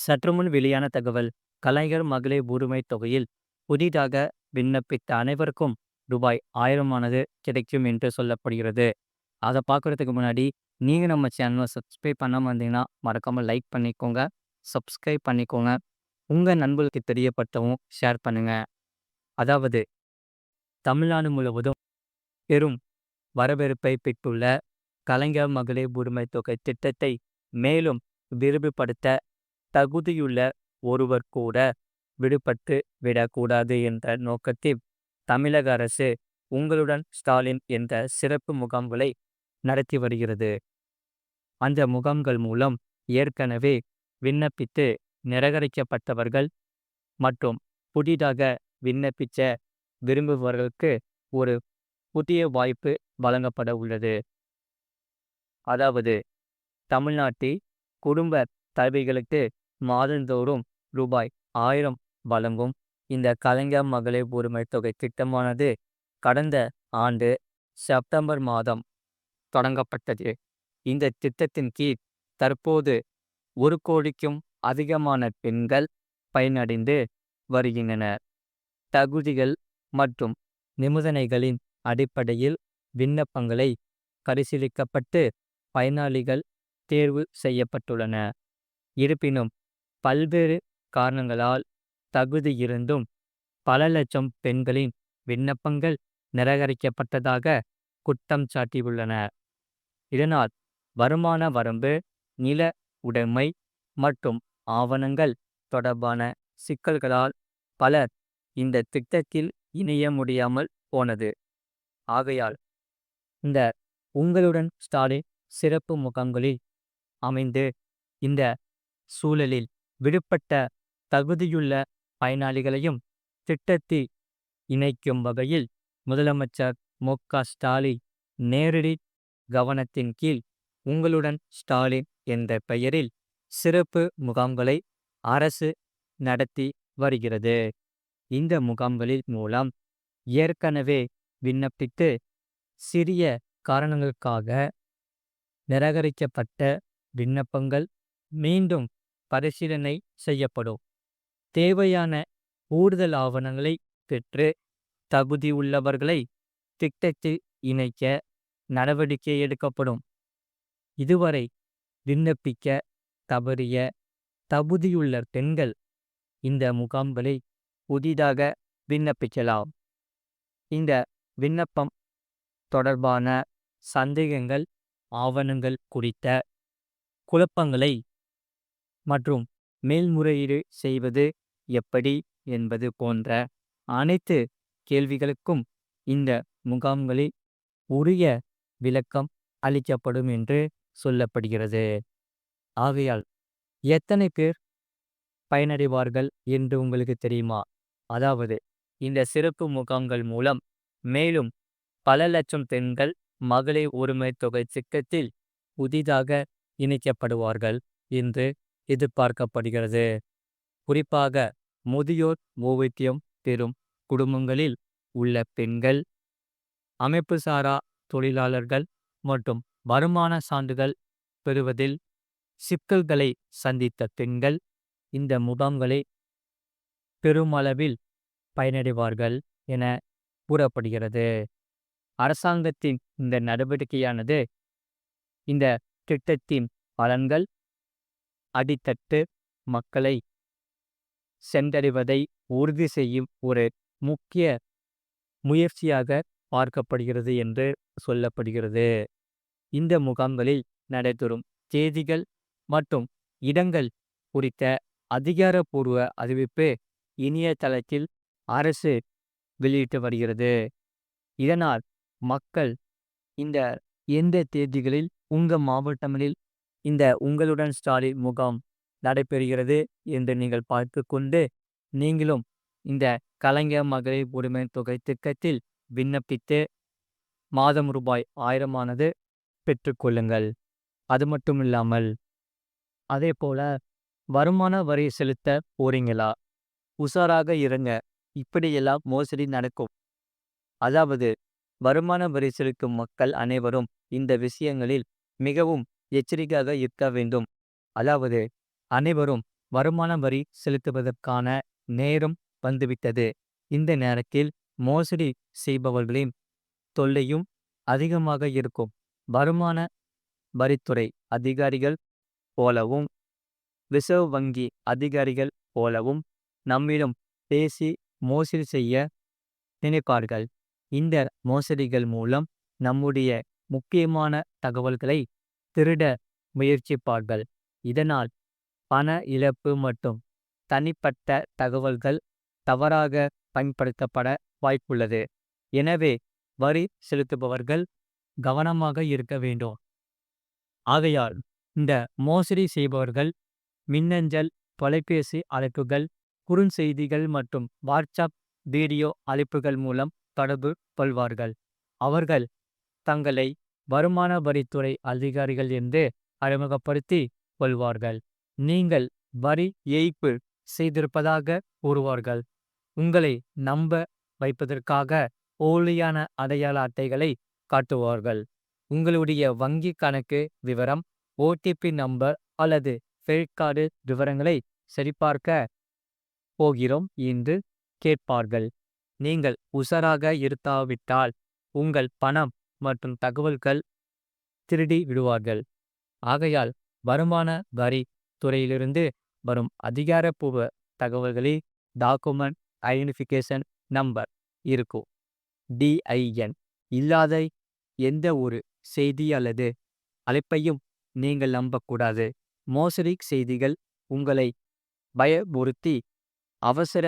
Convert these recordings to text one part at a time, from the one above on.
சற்றுமுன் வெளியான தகவல். கலைஞர் மகளிர் உரிமைத் தொகையில் புதிதாக விண்ணப்பித்த அனைவருக்கும் ரூபாய் 1000 கிடைக்கும் என்று சொல்லப்படுகிறது. அதை பார்க்குறதுக்கு முன்னாடி நீங்க நம்ம சேனலை சப்ஸ்கிரைப் பண்ணாம இருந்தீங்கன்னா மறக்காம லைக் பண்ணிக்கோங்க, சப்ஸ்கிரைப் பண்ணிக்கோங்க. உங்க நண்பர்களுக்கு தெரியப்படுத்தவும் ஷேர் பண்ணுங்க. அதாவது தமிழ்நாடு முழுவதும் பெரும் வரவேற்பை பெற்றுள்ள கலைஞர் மகளிர் உரிமைத் தொகை திட்டத்தை மேலும் விரிவுபடுத்த தகுதியுள்ள ஒருவர் கூட விடுபட்டு விடக்கூடாது என்ற நோக்கத்தில் தமிழக அரசு உங்களுடன் ஸ்டாலின் என்ற சிறப்பு முகாம்களை நடத்தி வருகிறது. அந்த முகாம்கள் மூலம் ஏற்கனவே விண்ணப்பித்து நிராகரிக்கப்பட்டவர்கள் மற்றும் புதிதாக விண்ணப்பிக்க விரும்புபவர்களுக்கு ஒரு புதிய வாய்ப்பு வழங்கப்பட உள்ளது. அதாவது தமிழ்நாட்டில் குடும்ப தலைவிகளுக்கு மாதந்தோறும் ரூபாய் 1000 வழங்கும் இந்த கலைஞர் மகளிர் உரிமை தொகை திட்டமானது கடந்த ஆண்டு செப்டம்பர் மாதம் தொடங்கப்பட்டது. இந்த திட்டத்தின் கீழ் தற்போது 1 கோடிக்கும் அதிகமான பெண்கள் பயனடைந்து வருகின்றனர். தகுதிகள் மற்றும் நிபந்தனைகளின் அடிப்படையில் விண்ணப்பங்களை பரிசீலிக்கப்பட்டு பயனாளிகள் தேர்வு செய்யப்பட்டுள்ளன. இருப்பினும் பல்வேறு காரணங்களால் தகுதி இருந்தும் பல லட்சம் பெண்களின் விண்ணப்பங்கள் நிராகரிக்கப்பட்டதாக குற்றம் சாட்டியுள்ளனர். இதனால் வருமான வரம்பு, நில உடைமை மற்றும் ஆவணங்கள் தொடர்பான சிக்கல்களால் பலர் இந்த திட்டத்தில் இணைய முடியாமல் போனது. ஆகையால் இந்த உங்களுடன் ஸ்டாலின் சிறப்பு முகாம்களில் அமைந்து இந்த சூழலில் விடுபட்ட தகுதியுள்ள பயனாளிகளையும் திட்டத்தில் இணைக்கும் வகையில் முதலமைச்சர் மு.க.ஸ்டாலின் நேரடி கவனத்தின் கீழ் உங்களுடன் ஸ்டாலின் என்ற பெயரில் சிறப்பு முகாம்களை அரசு நடத்தி வருகிறது. இந்த முகாம்களின் மூலம் ஏற்கனவே விண்ணப்பித்து சிறிய காரணங்களுக்காக நிராகரிக்கப்பட்ட விண்ணப்பங்கள் மீண்டும் பரிசீலனை செய்யப்படும். தேவையான கூடுதல் ஆவணங்களை பெற்று தகுதி உள்ளவர்களை திட்டத்தில் இணைக்க நடவடிக்கை எடுக்கப்படும். இதுவரை விண்ணப்பிக்க தவறிய தகுதியுள்ள பெண்கள் இந்த முகாம்களை புதிதாக விண்ணப்பிக்கலாம். இந்த விண்ணப்பம் தொடர்பான சந்தேகங்கள், ஆவணங்கள் குறித்த குழப்பங்களை மற்றும் மேல்முறையீடு செய்வது எப்படி என்பது போன்ற அனைத்து கேள்விகளுக்கும் இந்த முகாம்களில் உரிய விளக்கம் அளிக்கப்படும் என்று சொல்லப்படுகிறது. ஆகையால் எத்தனை பேர் பயனடைவார்கள் என்று உங்களுக்கு தெரியுமா? அதாவது இந்த சிறப்பு முகாம்கள் மூலம் மேலும் பல லட்சம் பெண்கள் மகளிர் உரிமை தொகை திட்டத்தில் புதிதாக இணைக்கப்படுவார்கள் என்று எதிர்பார்க்கப்படுகிறது. குறிப்பாக முதியோர் ஓய்வூதியம் பெறும் குடும்பங்களில் உள்ள பெண்கள், அமைப்புசாரா தொழிலாளர்கள் மற்றும் வருமான சான்றிதழ் பெறுவதில் சிக்கல்களை சந்தித்த பெண்கள் இந்த முகாம்களை பெருமளவில் பயனடைவார்கள் என கூறப்படுகிறது. அரசாங்கத்தின் இந்த நடவடிக்கையானது இந்த திட்டத்தின் பலன்கள் அடித்தட்டு மக்களை சென்றடைவதை உறுதி செய்யும் ஒரு முக்கிய முயற்சியாக பார்க்கப்படுகிறது என்று சொல்லப்படுகிறது. இந்த முகாம்களில் நடைபெறும் தேதிகள் மற்றும் இடங்கள் குறித்த அதிகாரப்பூர்வ அறிவிப்பு இணையதளத்தில் அரசு வெளியிட்டு வருகிறது. இதனால் மக்கள் இந்த எந்த தேதிகளில் உங்கள் மாவட்டங்களில் இந்த உங்களுடன் ஸ்டாலின் முகாம் நடைபெறுகிறது என்று நீங்கள் பார்த்து கொண்டு நீங்களும் இந்த கலைஞர் மகளிர் உரிமை தொகை திட்டத்தில் விண்ணப்பித்து மாதம் ரூபாய் 1000 பெற்றுக்கொள்ளுங்கள். அது மட்டும் இல்லாமல் அதே போல வருமான வரி செலுத்த போறீங்களா? உஷாராக இருங்க. இப்படியெல்லாம் மோசடி நடக்கும். அதாவது வருமான வரி செலுத்தும் மக்கள் அனைவரும் இந்த விஷயங்களில் மிகவும் எச்சரிக்கையாக இருக்க வேண்டும். அதாவது அனைவரும் வருமான வரி செலுத்துவதற்கான நேரம் வந்துவிட்டது. இந்த நேரத்தில் மோசடி செய்பவர்களின் தொல்லையும் அதிகமாக இருக்கும். வருமான வரித்துறை அதிகாரிகள் போலவும் ரிசர்வ் வங்கி அதிகாரிகள் போலவும் நம்மிடம் பேசி மோசடி செய்ய நினைப்பார்கள். இந்த மோசடிகள் மூலம் நம்முடைய முக்கியமான தகவல்களை திருட முயற்சிப்பார்கள். இதனால் பண இழப்பு மற்றும் தனிப்பட்ட தகவல்கள் தவறாக பயன்படுத்தப்பட வாய்ப்புள்ளது. எனவே வரி செலுத்துபவர்கள் கவனமாக இருக்க வேண்டும். ஆகையால் இந்த மோசடி செய்பவர்கள் மின்னஞ்சல், தொலைபேசி அழைப்புகள், குறுஞ்செய்திகள் மற்றும் வாட்ஸ்அப் வீடியோ அழைப்புகள் மூலம் தொடர்பு கொள்வார்கள். அவர்கள் தங்களை வருமான வரித்துறை அதிகாரிகள் என்று அறிமுகப்படுத்தி கொள்வார்கள். நீங்கள் வரி ஏய்ப்பு செய்திருப்பதாக கூறுவார்கள். உங்களை நம்ப வைப்பதற்காக போலியான அடையாள அட்டைகளை காட்டுவார்கள். உங்களுடைய வங்கி கணக்கு விவரம், ஓடிபி நம்பர் அல்லது கிரெடிட் கார்டு விவரங்களை சரிபார்க்க போகிறோம் என்று கேட்பார்கள். நீங்கள் உஷாராக இருக்காவிட்டால் உங்கள் பணம் மற்றும் தகவல்கள் திருடி விடுவார்கள். ஆகையால் வருமான வரி துறையிலிருந்து வரும் அதிகாரப்பூர்வ தகவல்களில் டாக்குமெண்ட் ஐடென்டிஃபிகேஷன் நம்பர் இருக்கும். DIN இல்லாத எந்த ஒரு செய்தி அல்லது அழைப்பையும் நீங்கள் நம்பக்கூடாது. மோசடி செய்திகள் உங்களை பயமுறுத்தி அவசர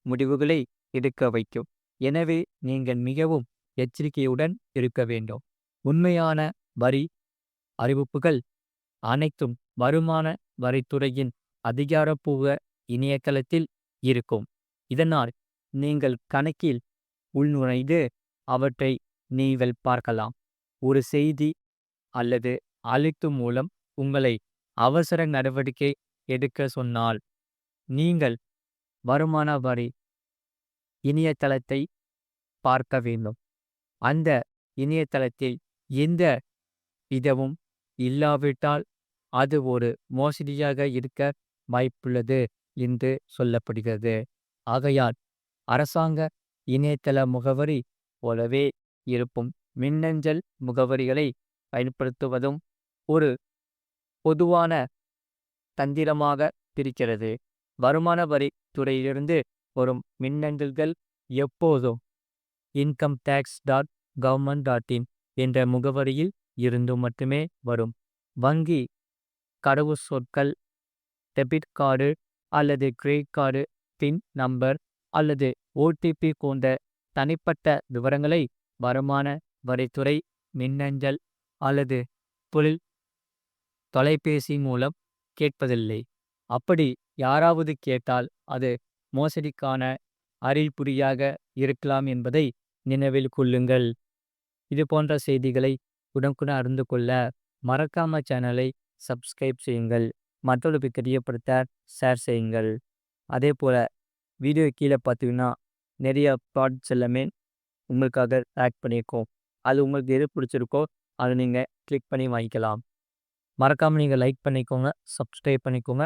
முடிவுகளை எடுக்க வைக்கும். எனவே நீங்கள் மிகவும் எச்சரிக்கையுடன் இருக்க வேண்டும். உண்மையான வரி அறிவிப்புகள் அனைத்தும் வருமான வரித்துறையின் அதிகாரப்பூர்வ இணையதளத்தில் இருக்கும். இதனால் நீங்கள் கணக்கில் உள்நுழைந்து அவற்றை நீங்கள் பார்க்கலாம். ஒரு செய்தி அல்லது அழைப்பு மூலம் உங்களை அவசர நடவடிக்கை எடுக்க சொன்னால் நீங்கள் வருமான வரி இணையதளத்தை பார்க்க வேண்டும். அந்த இணையதளத்தில் எந்த விதமும் இல்லாவிட்டால் அது ஒரு மோசடியாக இருக்க வாய்ப்புள்ளது என்று சொல்லப்படுகிறது. ஆகையால் அரசாங்க இணையதள முகவரி போலவே இருக்கும் மின்னஞ்சல் முகவரிகளை பயன்படுத்துவதும் ஒரு பொதுவான தந்திரமாக இருக்கிறது. வருமான வரி துறையிலிருந்து வரும் மின்னஞ்சல்கள் எப்போதும் incometax.government.in என்ற முகவரியில் இருந்து மட்டுமே வரும். வங்கி கடவுச்சொற்கள், டெபிட் கார்டு அல்லது கிரெடிட் கார்டு பின் நம்பர் அல்லது ஓடிபி போன்ற தனிப்பட்ட விவரங்களை வருமான வரித்துறை மின்னஞ்சல் அல்லது தொலைபேசி மூலம் கேட்பதில்லை. அப்படி யாராவது கேட்டால் அது மோசடிக்கான அறிகுறியாக இருக்கலாம் என்பதை நினைவில் கொள்ளுங்கள். இது போன்ற செய்திகளை உடனுக்குடன் அறிந்து கொள்ள மறக்காம சேனலை சப்ஸ்கிரைப் செய்யுங்கள். மற்றவர்களுக்கு தெரியப்படுத்த ஷேர் செய்யுங்கள். அதே போல் வீடியோ கீழே பார்த்தீங்கன்னா நிறைய ப்ராடக்ட்ஸ் எல்லாமே உங்களுக்காக ஆட் பண்ணியிருக்கோம். அது உங்களுக்கு எது பிடிச்சிருக்கோ அதை நீங்கள் கிளிக் பண்ணி வாங்கிக்கலாம். மறக்காமல் நீங்கள் லைக் பண்ணிக்கோங்க, சப்ஸ்கிரைப் பண்ணிக்கோங்க.